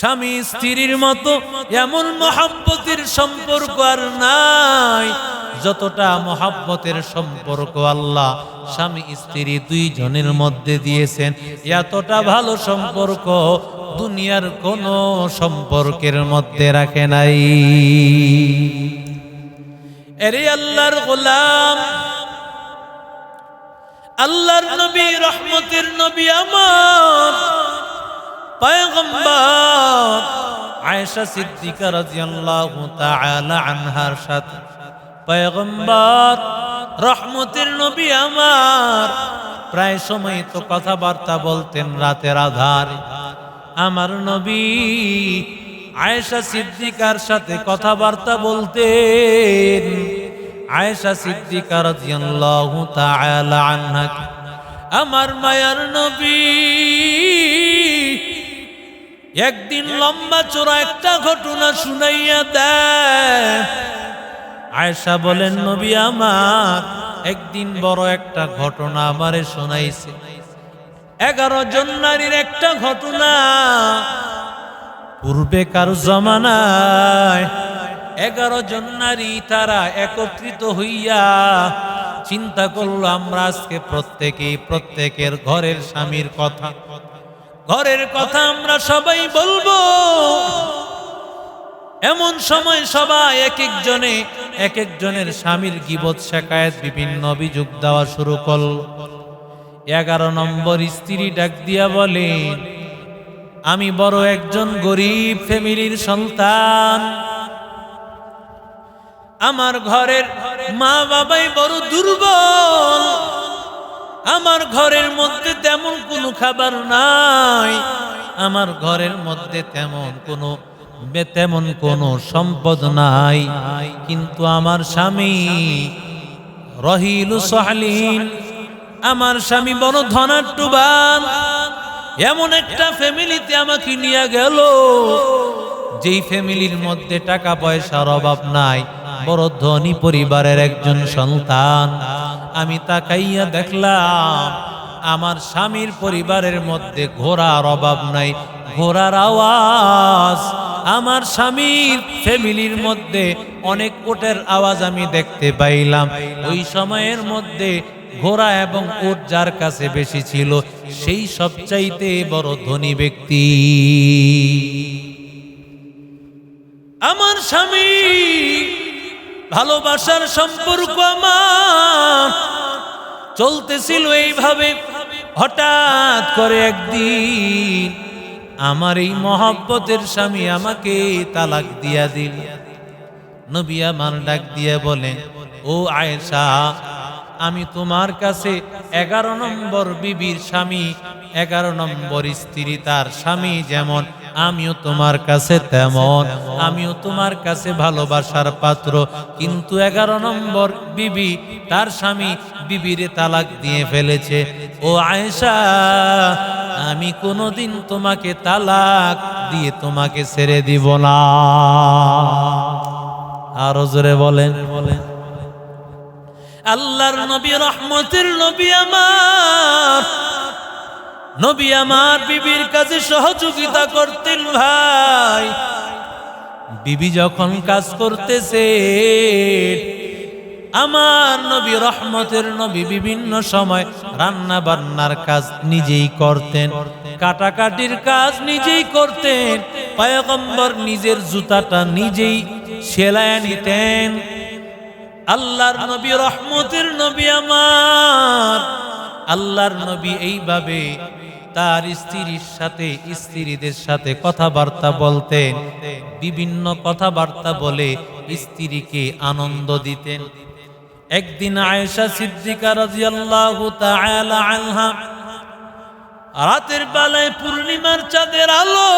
স্বামী স্ত্রীর মতো এমন মহব্বতের সম্পর্ক আর নাই যতটা মহব্বতের সম্পর্ক আল্লাহ স্বামী স্ত্রী দুইজনের মধ্যে দিয়েছেন। এতটা ভালো সম্পর্ক দুনিয়ার কোন সম্পর্কের মধ্যে রাখে নাই। এরে আল্লাহর গোলাম, আল্লাহর নবী, রহমতের নবী আমার পয়গম্বর আয়েশা সিদ্দিকা রাদিয়াল্লাহু তাআলা আনহার সাথে পয়গম্বর রহমতের নবী আমার প্রায় সময় তো কথাবার্তা বলতেন রাতের আধারে। আমার নবী আয়েশা সিদ্দিকার সাথে কথাবার্তা বলতেন। আয়েশা সিদ্দিকা রাদিয়াল্লাহু তাআলা আনহা আমার মায়ার নবী একদিন লম্বা চোরা একটা ঘটনা শুনাইয়া দেয়। আয়েশা বলেন, নবী আমার একদিন বড় একটা ঘটনা আমারে শোনাইছে। 11 জন নারীর একটা ঘটনা। পূর্বেকার জমানায় 11 জন নারী তারা একত্রিত হইয়া চিন্তা করলো আমরা আজকে প্রত্যেকের ঘরের স্বামীর কথা, ঘরের কথা আমরা সবাই বলবো। এমন সময় সবাই এক একজনের স্বামীর গীবত শিকায়েত বিভিন্ন অভিযোগ দেওয়া শুরু করল। 11 নম্বর স্ত্রী ডাক দিয়া বলে, আমি বড় একজন গরিব ফ্যামিলির সন্তান, আমার ঘরের মা বাবাই বড় দুর্বল, আমার ঘরের মধ্যে তেমন কোনো খাবার নাই, আমার ঘরের মধ্যে তেমন কোনো সম্পদ নাই, কিন্তু আমার স্বামী রহিলু সাহলিন, আমার স্বামী বড় ধনাঢ্যবান, এমন একটা ফ্যামিলিতে আমাকে নিয়ে গেল যেই ফ্যামিলির মধ্যে টাকা পয়সার অভাব নাই, বড় ধনী পরিবারের একজন সন্তান। আমি তাকাইয়া দেখলাম আমার স্বামীর পরিবারের মধ্যে ঘোড়ার অভাব নাই, ঘোড়ার আওয়াজ আমার স্বামীর ফ্যামিলির মধ্যে অনেক ওটের আওয়াজ আমি দেখতে পাইলাম। ওই সময়ের মধ্যে ঘোড়া এবং উট যার কাছে বেশি ছিল সেই সবচাইতে বড় ধনী ব্যক্তি। আমার স্বামী ভালোবাসার সম্পর্ক আমার চলতেছিল এইভাবে। হঠাৎ করে একদিন আমার এই মহব্বতের স্বামী আমাকে তালাক দিয়া দিল। নবী আমার ডাক দিয়ে বলেন, ও আয়েশা, আমি তোমার কাছে 11 নম্বর বিবির স্বামী, 11 নম্বর স্ত্রী তার স্বামী যেমন, আমিও তোমার কাছে তেমন, আমিও তোমার কাছে ভালোবাসার পাত্র। কিন্তু 11 নম্বর বিবি তার স্বামী বিবিরে তালাক দিয়ে ফেলেছে। ও আয়েশা, আমি কোনোদিন তোমাকে তালাক দিয়ে তোমাকে ছেড়ে দিব না। আরো জোরে বলেন। আল্লাহর নবী, রহমতের নবী আমার বিবির কাছে সহযোগিতা করতেন। ভাই, বিবি যখন কাজ করতেছে আমার নবী, রহমতের নবী বিভিন্ন সময় রান্না বান্নার কাজ নিজেই করতেন, কাটাকাটির কাজ নিজেই করতেন। পয়গম্বর নিজের জুতাটা নিজেই সেলাই নিতেন। আল্লাহর নবী, রহমতের নবী আমার, আল্লাহর নবী এইভাবে তার স্ত্রীদের সাথে কথাবার্তা বলতেন, বিভিন্ন কথাবার্তা বলে স্ত্রীকে আনন্দ দিতেন। একদিন আয়েশা সিদ্দিকা রাদিয়াল্লাহু তাআলা আনহা রাতের বেলায় পূর্ণিমার চাঁদের আলো,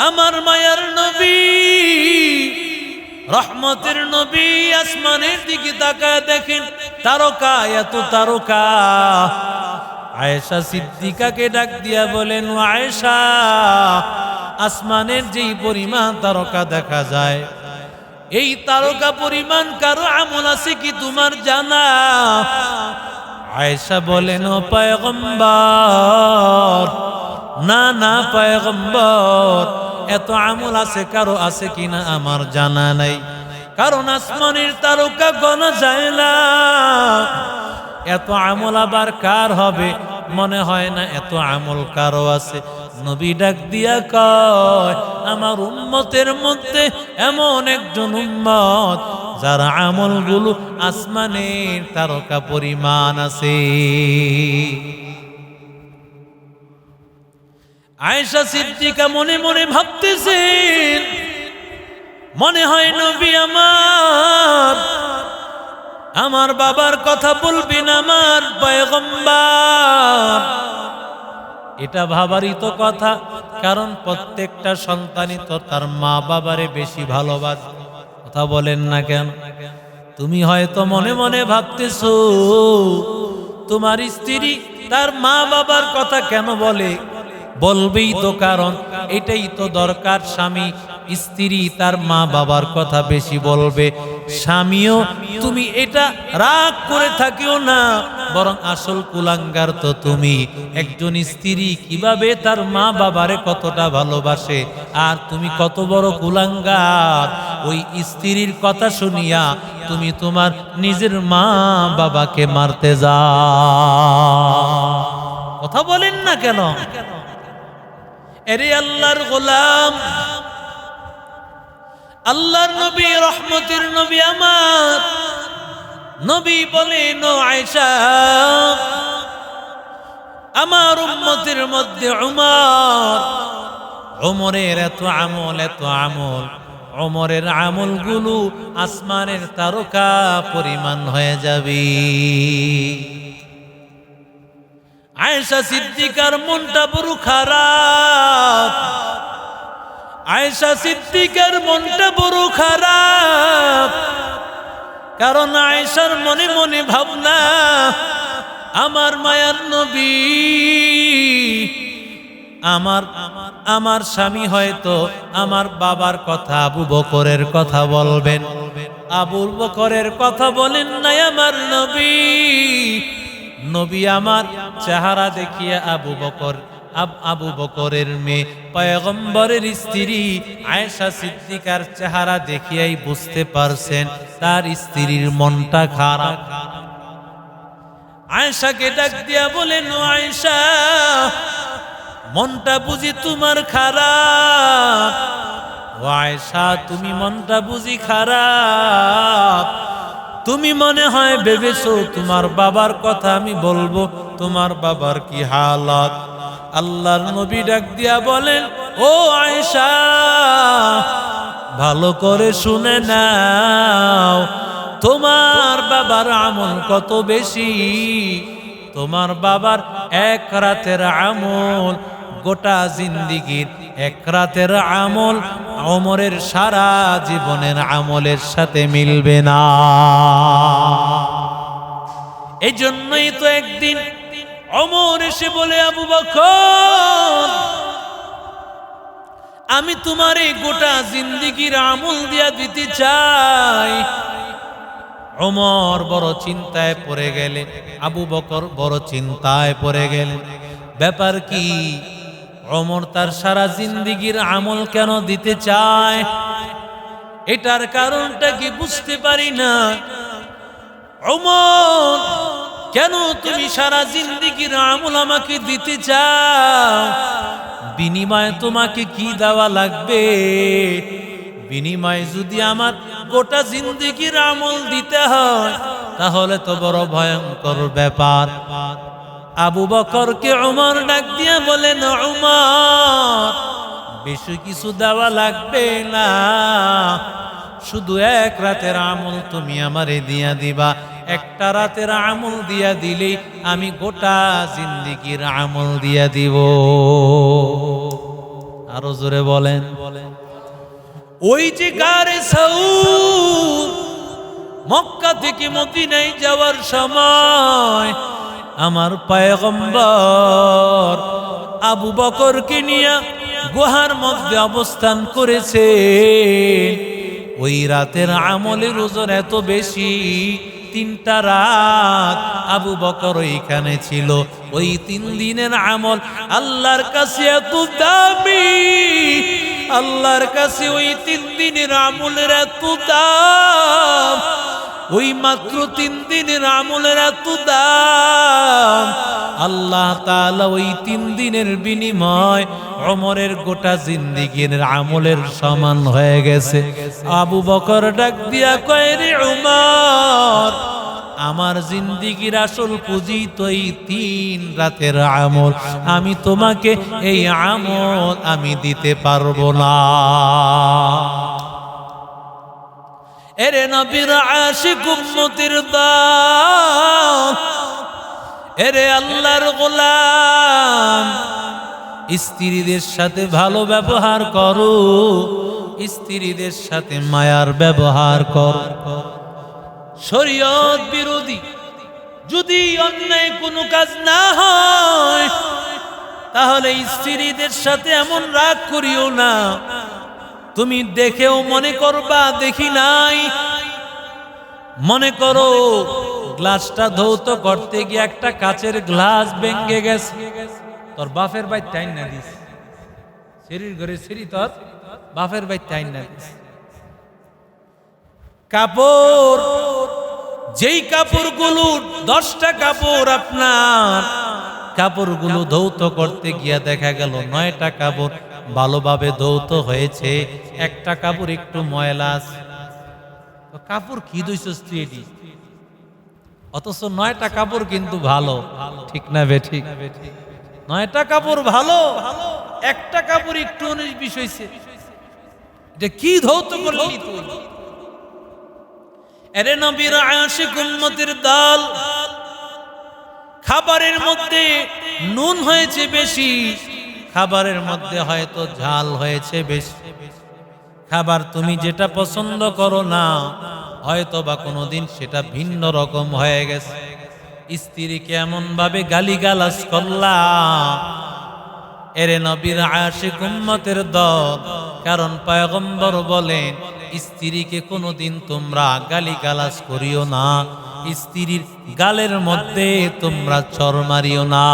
আমার মায়ার নবী, রহমতের নবী আসমানের দিকে তাকায় দেখেন তারকা, এত তারকা। আয়েশা সিদ্দিকাকে ডাক দিয়া বলেন, আয়েশা, আসমানের যেই পরিমাণ তারকা দেখা যায়, এই তারকা পরিমাণ কারো আমল আছে কি তোমার জানা? আয়েশা বলেন, ও পয়গম্বর, না না পয়গম্বর, এত আমল আছে কারো আছে কিনা আমার জানা নাই, কারণ আসমানের তারকা গোনা যায় না। এত আমল আবার কার হবে? মনে হয় না এত আমল কারো আছে। নবী ডাক দিয়া কয়, আমার উম্মতের মধ্যে এমন একজন উম্মত যার আমলগুলো আসমানের তারকা পরিমাণ আছে। আয়েশা সিদ্দিকা মনে মনে ভাবতেছেন, মনে হয় নবী আমার বাবার কথা বলবেন আমার পয়গম্বর। এটা ভাবারই তো কথা, কারণ প্রত্যেকটা সন্তানই তো তার মা বাবারে বেশি ভালোবাসে। কথা বলেন না কেন? তুমি হয়তো মনে মনে ভাবতেছো তোমার স্ত্রী তার মা বাবার কথা কেন বলে? বলবেই তো, কারণ এটাই তো দরকার। স্বামী স্ত্রী তার মা বাবার কথা বেশি বলবে। স্বামীও তুমি এটা রাগ করে থাকিও না, বরং আসল কুলাঙ্গার তো তুমি। একজন স্ত্রী কিভাবে তার মা বাবারে কতটা ভালোবাসে, আর তুমি কত বড় কুলাঙ্গার। ওই স্ত্রীর কথা শুনিয়া তুমি তোমার নিজের মা বাবাকে মারতে যাও। কথা বলেন না কেন? এরে আল্লাহর গোলাম, আল্লাহর নবী, রহমতের নবী আমার নবী বলেন, ও আয়েশা, আমার উম্মতের মধ্যে উমরের এত আমল, এত আমল, উমরের আমলগুলো আসমানের তারকা পরিমাণ হয়ে যাবে। আয়েশা সিদ্দিকার মনটা বড় খারাপ। আয়েশা সিদ্দিকার মনটা বড় খারাপ, কারণ আয়েশার মনে মনে ভাবনা, আমার মায়ার নবী, আমার স্বামী হয়তো আমার বাবার কথা, আবু বকরের কথা বলবেন। আবু বকরের কথা বলেন নাই আমার নবী। নবী আমার চেহারা দেখিয়া আবু বকরের মেয়ে পয়গম্বরের স্ত্রী আয়েশা সিদ্দিকার চেহারা দেখিয়াই বুঝতে পারছেন তার স্ত্রীর মনটা খারাপ। আয়েশাকে ডাক দিয়া বলেন, ও আয়েশা, মনটা বুঝি তোমার খারাপ? ও আয়েশা, তুমি মনটা বুঝি খারাপ? তুমি মনে হয় ভেবেছো তোমার বাবার কথা আমি বলবো, তোমার বাবার কি হালাত। আল্লাহর নবী ডাক দিয়া বলেন, ও আয়েশা, ভালো করে শুনে নাও, তোমার বাবার আমল কত বেশি। তোমার বাবার এক রাতের আমল গোটা জিন্দিগির এক রাতের আমল ওমরের সারা জীবনের আমলের সাথে মিলবে না। এই জন্যই তো একদিন ওমর এসে বলে, আবু বকর, আমি তোমার এই গোটা জিন্দিগির আমল দিয়া দিতে চাই। ওমর বড় চিন্তায় পড়ে গেলেন, আবু বকর বড় চিন্তায় পড়ে গেলেন। ব্যাপার কি? ওমর তার সারা জিন্দিগির আমল কেন দিতে চায়? এটার কারণটা কি বুঝতে পারি না। ওমর, কেন তুমি সারা জিন্দিগির আমল আমাকে দিতে চাও? বিনিময়ে তোমাকে কি দেওয়া লাগবে? বিনিময়ে যদি আমার গোটা জিন্দিগির আমল দিতে হয়, তাহলে তো বড় ভয়ঙ্কর ব্যাপার। আবু বকরকে ওমর ডাক দিয়া বলেন, ওমর, বেশি কিছু দেওয়া লাগবে না, শুধু এক রাতের আমল তুমি আমারে দিয়া দিবা। একটা রাতের আমল দিয়া দিলেই আমি গোটা জিন্দিগির আমল দিয়া দিব। আরো জোরে বলেন। ওই যে গারে সাউর, মক্কা থেকে মদিনায় যাওয়ার সময় আমার পয়গম্বর আবু বকরকে নিয়ে গুহার মধ্যে অবস্থান করেছে। ওই রাতের আমলের ওজন এত বেশি, 3টা রাত আবু বকর ওইখানে ছিল। ওই 3 দিনের আমল আল্লাহর কাছে এত দামি, আল্লাহর কাছে ওই 3 দিনের আমলের এত দাম, ওই মাত্র 3 দিনের আমলের এত দাম। আল্লাহ তাআলা ওই 3 দিনের বিনিময় ওমরের গোটা জিন্দেগীর আমলের সমান হয়ে গেছে। আবু বকর ডাক দিয়া কয়, রে ওমর, আমার জিন্দেগীর আসল পুঁজি তো এই 3 রাতের আমল, আমি তোমাকে এই আমল আমি দিতে পারবো না। এরে নবীর আশিক উম্মতের দল, এরে আল্লাহর গোলাম, স্ত্রীদের সাথে ভালো ব্যবহার করো, স্ত্রীদের সাথে মায়ার ব্যবহার করো। শরীয়ত বিরোধী যদি অন্যায় কোনো কাজ না হয়, তাহলে স্ত্রীদের সাথে এমন রাগ করিও না, তুমি দেখেও মনে করবা দেখি নাই। মনে করো গ্লাসটা ধৌত করতে গিয়ে একটা কাচের গ্লাস ভেঙে গেছে, তোর বাপের বাই টাইন না দিস, শরীর ঘরে শরীর তোর বাপের বাই টাইন না দিস। কাপড়, যেই কাপড়গুলো 10টা কাপড় আপনার, কাপড়গুলো ধৌত করতে গিয়া দেখা গেল 9টা কাপড় ভালোভাবে ধৌত হয়েছে, একটা কাপড় একটু ময়লা আছে। কাপড় কি দইছস তুই এটি? অথচ 9টা কাপড় কিন্তু ভালো, ঠিক না বে ঠিক? 9টা কাপড় ভালো, একটা কাপড় একটু 19-20 হয়েছে, এটা কি ধৌত করলি তুই? এরে নবীর আশিক উম্মতের দল, খাবারের মধ্যে নুন হয়েছে বেশি, খাবারের মধ্যে হয়তো ঝাল হয়েছে বেশি, খাবার তুমি যেটা পছন্দ করো না, হয়তো বা কোনোদিন সেটা ভিন্ন রকম হয়ে গেছে। স্ত্রীকে এমন ভাবে গালিগালাজ করলা, এরে নবীর আশিক উম্মতের দল, কারণ পয়গম্বর বলেন স্ত্রীকে কোনোদিন তোমরা গালিগালাজ করিও না, স্ত্রীর গালের মধ্যে তোমরা চর মারিও না।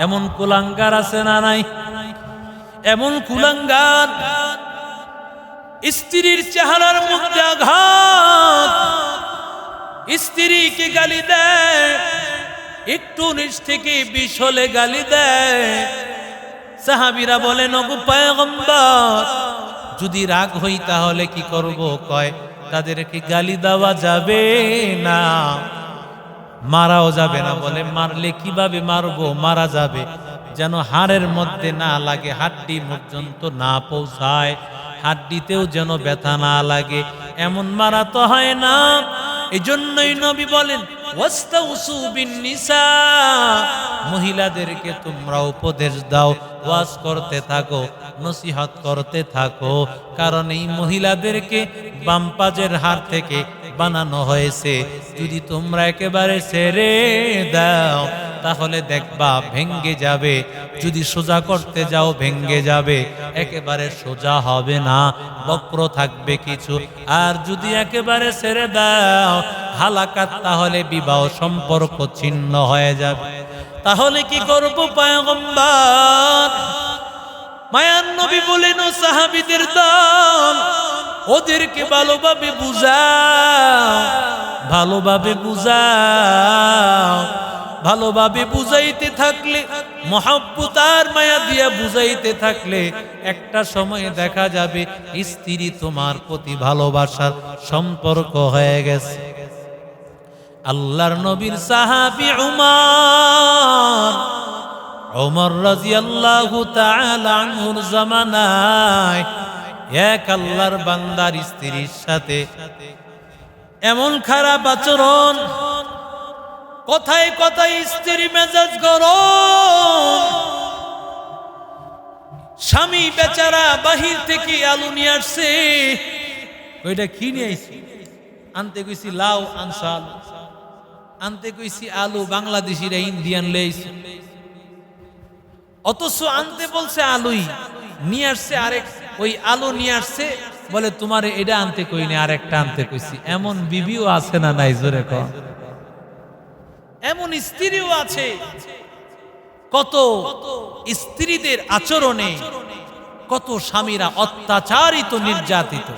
এমন কুলাঙ্গার আছে না নাই? এমন কুলাঙ্গার স্ত্রীর চেহারার মধ্যে আঘাত, স্ত্রীকে গালি দেয়, একটু 19 থেকে 20 হলে গালি দেয়। সাহাবীরা বলেন, ওগো পয়গম্বর, যদি রাগ হই তাহলে কি করব? কয়, তাদেরকে গালি দেওয়া যাবে না, মারাও যাবে না। বলে, মারলে কিভাবে মারবো? মারা যাবে যেন হাড়ের মধ্যে না লাগে, হাড্ডি পর্যন্ত না পৌঁছায়, হাড্ডিতেও যেন ব্যথা না লাগে, এমন মারা তো হয় না। এই জন্যই নবী বলেন, ওয়াস্তাউসু বিন্নিসা, মহিলাদেরকে তোমরা উপদেশ দাও, ওয়াজ করতে থাকো, নসিহত করতে থাকো, কারণ এই মহিলাদেরকে বাম পাজের হাড় থেকে বানানো হয়েছে। যদি তোমরা একেবারে ছেড়ে দাও তাহলে দেখবা ভেঙ্গে যাবে, যদি সোজা করতে যাও ভেঙ্গে যাবে, একেবারে সোজা হবে না, বক্র থাকবে কিছু। আর যদি একেবারে ছেড়ে দাও হালাকাত, তাহলে বিবাহ সম্পর্ক ছিন্ন হয়ে যাবে। তাহলে কি করব পয়গম্বর? মায়ার নবী বলেন, ও সাহাবীদের দল, ওদেরকে ভালোভাবে বুঝাও, ভালোভাবে বুঝাও। ভালোভাবে বুঝাইতে থাকলে, মহব্বত আর মায়া দিয়া বুঝাইতে থাকলে, একটা সময় দেখা যাবে স্ত্রী তোমার প্রতি ভালোবাসার সম্পর্ক হয়ে গেছে। আল্লাহর নবীর সাহাবী ওমর রাদিয়াল্লাহু তাআলা আনহুর জামানায় এক আল্লাহর বান্দার স্ত্রীর সাথে এমন খারাপ আচরণ, কথায় কথায় স্ত্রী মেজাজ গরম। স্বামী বেচারা বাহির থেকে আলু নিয়ে আসছে, ওইটা কি নিয়ে আইছি? আনতে কইছি লাউ, আনছে আলু। আনতে কইছি আলু, বাংলাদেশিরা ইন্ডিয়ান লেইছে, অথচ আনতে বলছে আলুই, নিয়ে আসছে আরেক, ওই আলু নিয়ে আসছে বলে তোমার এটা আনতে কইনি আর একটা আনতে কইছি। এমন বিবিও আছে না নাই জোরে কর? এমন স্ত্রীও আছে। কত স্ত্রীদের আচরণে কত স্বামীরা অত্যাচারিত নির্যাতিত।